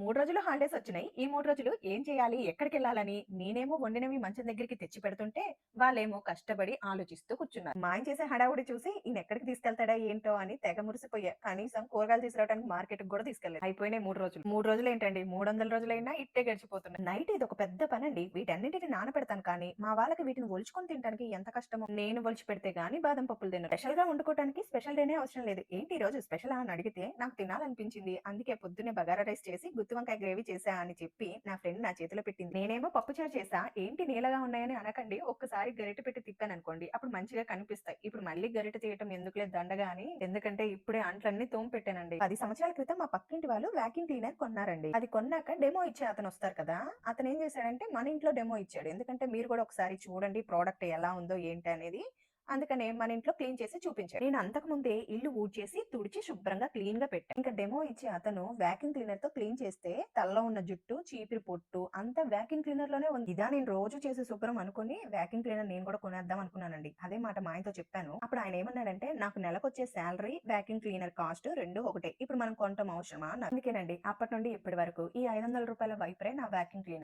3 రోజులు హాలిడేస్ వచ్చినాయి. ఈ 3 రోజులు ఏం చేయాలి? ఎక్కడికెళ్ళాలని నేనేమో వండినవి మంచం దగ్గరికి తెచ్చి పెడుతుంటే, వాళ్ళేమో కష్టపడి ఆలోచిస్తూ కూర్చున్నారు. మా ఆయన చేసే హడావుడి చూసి ఈయనెక్కడికి తీసుకెళ్తాడా ఏంటో అని తెగ మురిసిపోయా. కనీసం కూరగాయలు తీసుకురావడానికి మార్కెట్‌కి గూడా తీసుకెళ్ళలేదు. అయిపోయినాయి 3 రోజులు. 3 రోజులేంటండి 300 రోజులైనా ఇట్టే గడిచిపోతున్నాయి. నైట్ ఇదొక పెద్ద పనండి. వీటన్నిటిని నానపెడతాను కానీ, మా వాళ్ళకి వీటిని ఒలుచుకొని తినడానికి ఎంత కష్టమో. నేను ఒలిచి పెడితే గాని బాదం పప్పులు తినరు. స్పెషల్‌గా వండుకోవటానికి స్పెషల్ డేనే అవసరం లేదు. ఏంటి ఈ రోజు స్పెషలా అని అడిగితే, నాకు తినాలనిపించింది. అందుకే పొద్దున్నే బగారా రైస్ చేసి గుత్తి వంకాయ గ్రేవీ చేశా అని చెప్పి నా ఫ్రెండ్ నా చేతిలో పెట్టింది. నేనేమో పప్పుచారు చేశా. ఏంటి నీలగా ఉన్నాయని అనకండి. ఒక్కసారి గరిటె పెట్టి తిప్పాననుకోండి అప్పుడు మంచిగా కనిపిస్తాయి. ఇప్పుడు మళ్ళీ గరిటె తీయటం ఎందుకులే దండగా అని ఎందుకంటే ఇప్పుడే అంట్లన్నీ తోమి పెట్టానండి. 10 సంవత్సరాల క్రితం మా పక్కింటి వాళ్ళు వాక్యూమ్ క్లీనర్ కొన్నారండి. అది కొన్నాక డెమో ఇచ్చే అతనొస్తారు కదా! అతనేం చేశాడంటే మన ఇంట్లో డెమో ఇచ్చాడు. ఎందుకంటే మీరు కూడా ఒకసారి చూడండి ప్రొడక్ట్ ఎలా ఉందో ఏంటి అనేది. అందుకనే మన ఇంట్లో క్లీన్ చేసి చూపించాడు. నేను అంతకు ముందే ఇల్లు ఊడ్చేసి, తుడిచి శుభ్రంగా క్లీన్‌గా పెట్టా. ఇంకా డెమో ఇచ్చే అతను వాక్యూమ్ క్లీనర్‌తో క్లీన్ చేస్తే తలలో ఉన్న జుట్టు, చీపిరి పొట్టు అంతా వాక్యూమ్ క్లీనర్‌లోనే ఉంది. ఇదా నేను రోజు చేసే శుభ్రం అనుకుని వాక్యూమ్ క్లీనర్ నేను కూడా కొనేద్దాం అనుకున్నానండి. అదే మాట మా ఆయనతో చెప్పాను. అప్పుడు ఆయన ఏమన్నాడంటే, "నాకు నెలకొచ్చే సాలరీ, వాక్యూమ్ క్లీనర్ కాస్ట్ 2 ఒకటే. ఇప్పుడు మనం కొనటం అవసరమా?" అన్నారు. అందుకేనండి అప్పటి నుండి ఇప్పటి వరకు ఈ రూ. 500 వైపరే నా వాక్యూమ్ క్లీనర్.